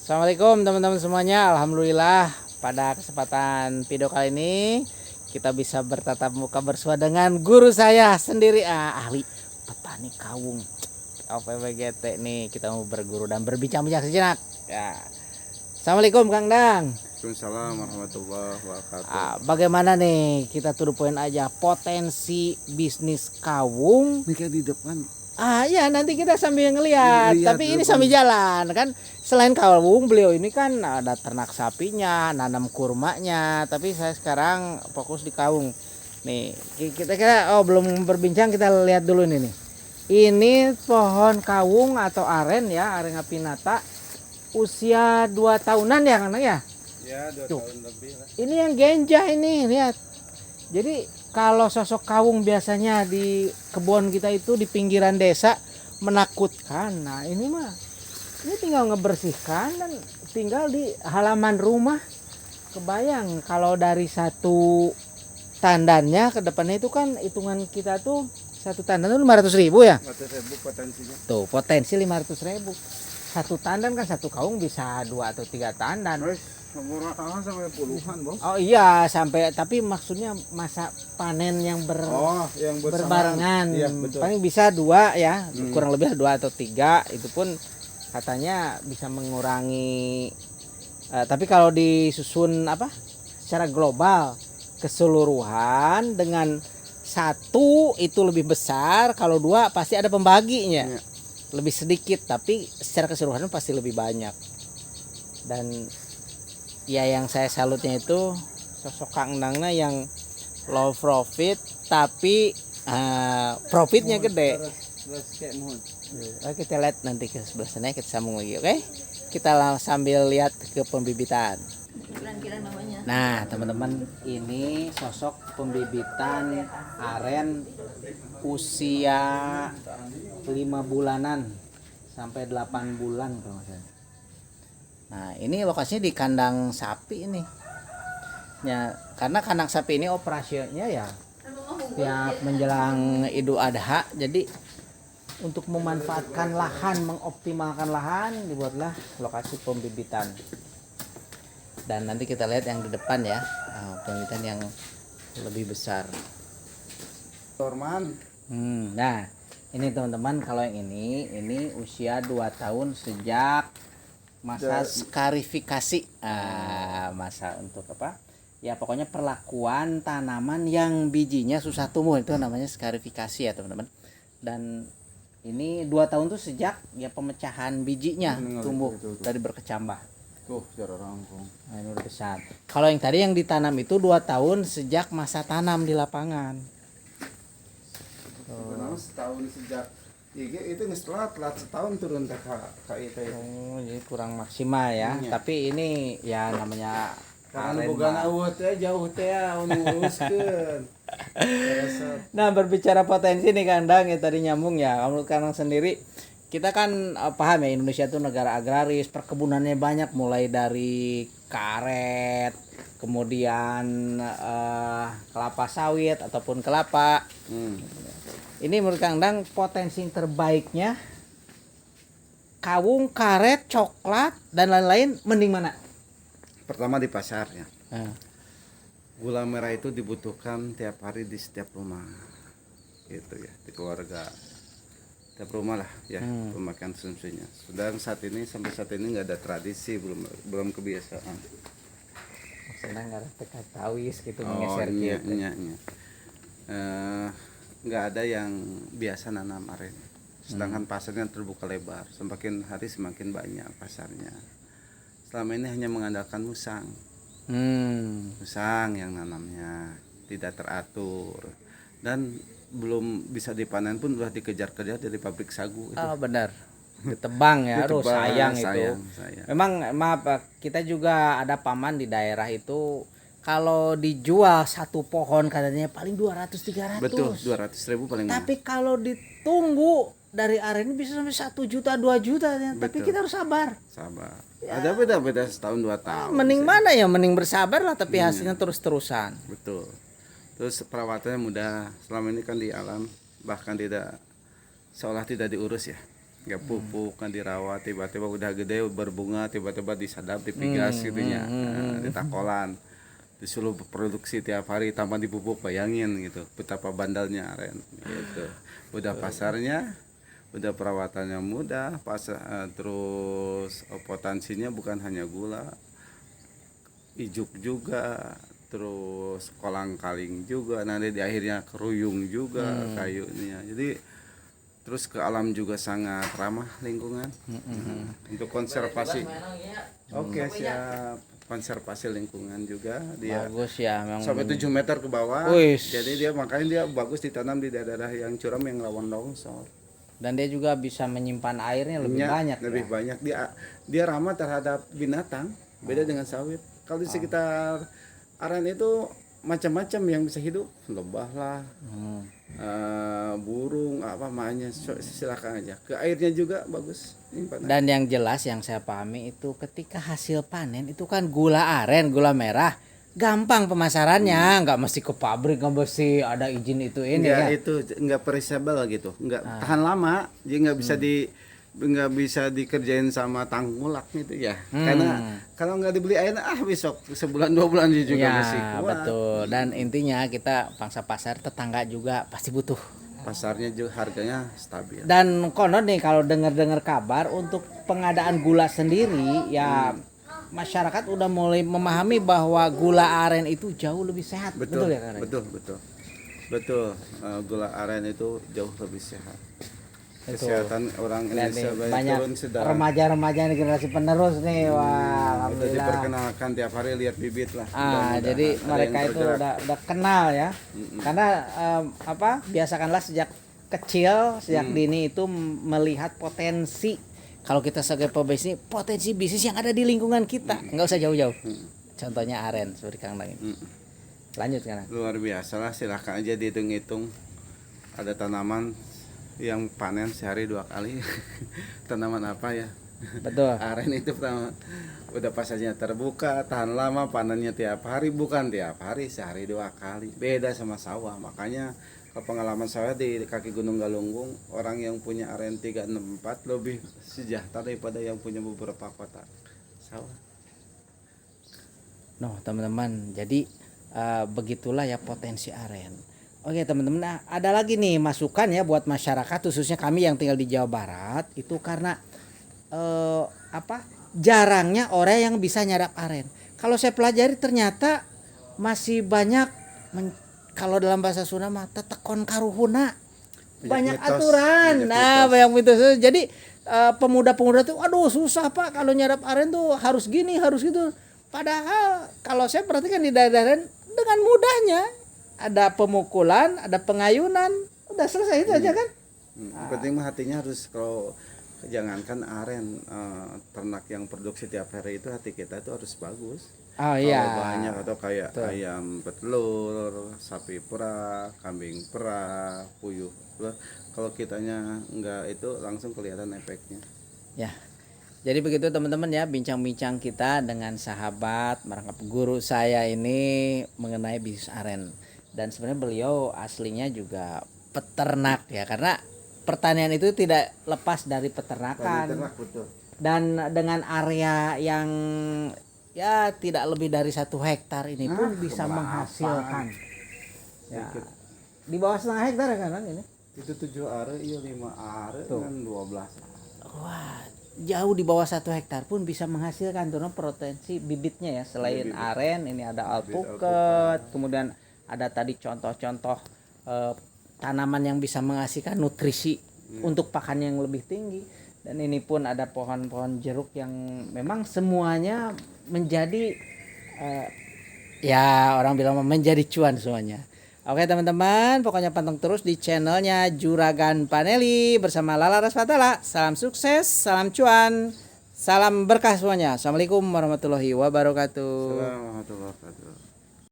Assalamualaikum teman-teman semuanya. Alhamdulillah pada kesempatan video kali ini kita bisa bertatap muka bersua dengan guru saya sendiri, ahli petani kawung OPWGT nih. Kita mau berguru dan berbincang-bincang sejenak ya. Assalamualaikum Kang Dang. Waalaikumsalam warahmatullahi wabarakatuh. Bagaimana nih kita to the point aja potensi bisnis kawung? Ini kayak di depan. Ya nanti kita sambil ngelihat, tapi ini sambil jalan kan. Selain kawung, beliau ini kan ada ternak sapinya, nanam kurmanya, tapi saya sekarang fokus di kawung. Nih, kita belum berbincang, kita lihat dulu nih. Ini pohon kawung atau aren ya, Arenga pinnata, usia 2 tahunan ya kan ya? Ya, 2 tahun lebih lah. Ini yang genjah ini, lihat. Jadi kalau sosok kawung biasanya di kebun kita itu di pinggiran desa menakutkan. Nah ini tinggal ngebersihkan dan tinggal di halaman rumah. Kebayang kalau dari satu tandannya ke depannya itu kan hitungan kita tuh satu tandan tuh 500.000 ya. 500.000 potensinya. Tuh potensi 500.000. Satu tandan kan satu kawung bisa 2 atau 3 tandan. Murah sampai puluhan, Bos. Oh iya sampai, tapi maksudnya masa panen yang yang berbarengan. Iya, betul. Paling bisa 2 ya, kurang lebih 2 atau 3, itu pun katanya bisa mengurangi. Tapi kalau disusun secara global keseluruhan dengan 1 itu lebih besar, kalau 2 pasti ada pembaginya. Iya. Lebih sedikit tapi secara keseluruhan pasti lebih banyak. Dan ya yang saya salutnya itu sosok Kang Dangna yang low profit tapi profitnya gede. Oke, kita lihat nanti ke sebelah sana, kita sambung lagi, oke? Kita sambil lihat ke pembibitan. Nah teman-teman, ini sosok pembibitan aren usia 5 bulanan sampai 8 bulan kalau nggak salah. Nah ini lokasinya di kandang sapi ini ya, karena kandang sapi ini operasinya ya tiap menjelang Idul Adha. Jadi untuk memanfaatkan lahan, mengoptimalkan lahan, dibuatlah lokasi pembibitan. Dan nanti kita lihat yang di depan ya, pembibitan yang lebih besar. Torman. Nah ini teman-teman, kalau yang ini usia 2 tahun sejak masa skarifikasi. Masa untuk ya pokoknya perlakuan tanaman yang bijinya susah tumbuh, itu namanya skarifikasi ya teman-teman. Dan ini 2 tahun tuh sejak ya pemecahan bijinya tumbuh dari berkecambah. Tuh secara rangkum. Nah ini udah besar. Kalau yang tadi yang ditanam itu 2 tahun sejak masa tanam di lapangan. Sebenarnya setahun sejak itu telat setahun turun ke itu. Jadi kurang maksimal ya. Tapi ini ya namanya karena bukan jauh teh nguruskeun. Nah berbicara potensi nih Kang Dang ya, tadi nyambung ya. Menurut Kang Dang sendiri, kita kan paham ya Indonesia itu negara agraris, perkebunannya banyak, mulai dari karet, kemudian kelapa sawit ataupun kelapa. Ini menurut Kang Dang potensi terbaiknya kawung, karet, coklat dan lain-lain, mending mana? Pertama di pasarnya. Gula merah itu dibutuhkan tiap hari di setiap rumah. Gitu ya, di keluarga. Tiap rumah lah ya, pemakaian konsumsinya. Sedang sampai saat ini nggak ada tradisi, belum kebiasaan. Maksudnya nggak ada tekad tawis gitu menggeser gitu. Nggak ada yang biasa nanam aren. Sedangkan pasarnya terbuka lebar, semakin hari semakin banyak pasarnya. Selama ini hanya mengandalkan musang. Musang yang nanamnya tidak teratur dan belum bisa dipanen pun udah dikejar-kejar dari pabrik sagu itu. Benar, ditebang ya. Aduh sayang itu. Memang maaf, kita juga ada paman di daerah itu, kalau dijual satu pohon katanya paling 200-300. Betul, 200.000 paling mahal. Tapi kalau ditunggu dari aren bisa sampai 1 juta 2 juta ya. Tapi kita harus sabar ya. Ada beda setahun 2 tahun. Mending mana ya, mending bersabar lah, tapi hasilnya terus-terusan. Betul. Terus perawatannya mudah. Selama ini kan di alam bahkan tidak seolah tidak diurus ya. nggak pupuk, kan dirawat, tiba-tiba udah gede berbunga, tiba-tiba disadap, dipigas gitu ya, ditakolan, disuruh produksi tiap hari tanpa dipupuk, bayangin gitu betapa bandalnya aren gitu. Udah pasarnya, udah perawatannya mudah, terus potensinya bukan hanya gula, ijuk juga, terus kolang kaling juga, nanti di akhirnya keruyung juga kayunya. Jadi terus ke alam juga sangat ramah lingkungan. Untuk konservasi. Oke, siap. Konservasi lingkungan juga dia. Bagus ya, memang. Sampai 7 meter ke bawah. Wis. Jadi dia makanya dia bagus ditanam di daerah yang curam yang rawan longsor. Dan dia juga bisa menyimpan airnya lebih banyak. Lebih banyak. Dia ramah terhadap binatang, beda dengan sawit. Kalau di sekitar aren itu macam-macam yang bisa hidup, lebah lah, burung, apa makanya, silakan aja. Ke airnya juga bagus. Dan yang jelas yang saya pahami itu ketika hasil panen itu kan gula aren, gula merah, gampang pemasarannya, nggak mesti ke pabrik, nggak mesti ada izin itu ini ya. Itu nggak perishable gitu, nggak tahan lama, jadi nggak bisa dikerjain sama tangkulak gitu ya. Karena kalau nggak dibeli air, besok sebulan 2 bulan dia juga masih kuat. Betul. Dan intinya kita pangsa pasar tetangga juga pasti butuh. Pasarnya juga harganya stabil. Dan konon nih kalau dengar kabar untuk pengadaan gula sendiri ya. Masyarakat udah mulai memahami bahwa gula aren itu jauh lebih sehat. Betul ya Kak? Betul. Gula aren itu jauh lebih sehat. Kesehatan orang Indonesia banyak remaja-remaja generasi penerus nih. Wah, udah diperkenalkan tiap hari lihat bibit lah. Jadi mereka itu udah kenal ya. Karena biasakanlah sejak kecil, sejak dini itu melihat potensi. Kalau kita sebagai pebisnis, potensi bisnis yang ada di lingkungan kita, nggak usah jauh-jauh. Contohnya aren seperti Kang Dang ini. Lanjut sekarang. Luar biasa lah, silahkan aja dihitung-hitung. Ada tanaman yang panen sehari 2 kali. Tanaman apa ya? Betul. Aren itu pertama, udah pasarnya terbuka, tahan lama, panennya tiap hari, bukan tiap hari, sehari 2 kali. Beda sama sawah, makanya pengalaman saya di kaki Gunung Galunggung, orang yang punya aren 364 lebih sejahtera daripada yang punya beberapa kotak sawah. Teman-teman, jadi begitulah ya potensi aren. Oke teman-teman, ada lagi nih masukan ya buat masyarakat, khususnya kami yang tinggal di Jawa Barat itu karena jarangnya orang yang bisa nyadap aren. Kalau saya pelajari ternyata masih banyak kalau dalam bahasa Sunda mah tetekon karuhuna, banyak mitos, aturan. Banyak mitos. Jadi pemuda-pemuda tuh aduh susah Pak kalau nyadap aren tuh harus gini, harus gitu. Padahal kalau saya perhatikan di daerah dengan mudahnya ada pemukulan, ada pengayunan, udah selesai itu aja kan. Penting mah hatinya harus, kalau jangankan aren, ternak yang produksi tiap hari itu hati kita itu harus bagus. Kalau banyak atau kayak ayam petelur, sapi perah, kambing perah, puyuh. Kalau kitanya enggak, itu langsung kelihatan efeknya. Ya. Jadi begitu teman-teman ya, bincang-bincang kita dengan sahabat merangkap guru saya ini mengenai bisnis aren. Dan sebenarnya beliau aslinya juga peternak ya, karena pertanian itu tidak lepas dari peternakan. Dan dengan area yang ya tidak lebih dari 1 hektar ini pun bisa menghasilkan ya, di bawah 1/2 hektar kan ini itu 7 are, iya 5 are kan 12. Wah, jauh di bawah 1 hektar pun bisa menghasilkan tuh potensi bibitnya ya. Selain aren ini ada alpukat, kemudian ada tadi contoh-contoh tanaman yang bisa menghasilkan nutrisi untuk pakan yang lebih tinggi. Dan ini pun ada pohon-pohon jeruk yang memang semuanya menjadi ya orang bilang menjadi cuan semuanya. Oke teman-teman, pokoknya panteng terus di channelnya Juragan Paneli bersama Lala Rasfatala. Salam sukses, salam cuan, salam berkah semuanya. Assalamualaikum warahmatullahi wabarakatuh. Assalamualaikum warahmatullahi wabarakatuh.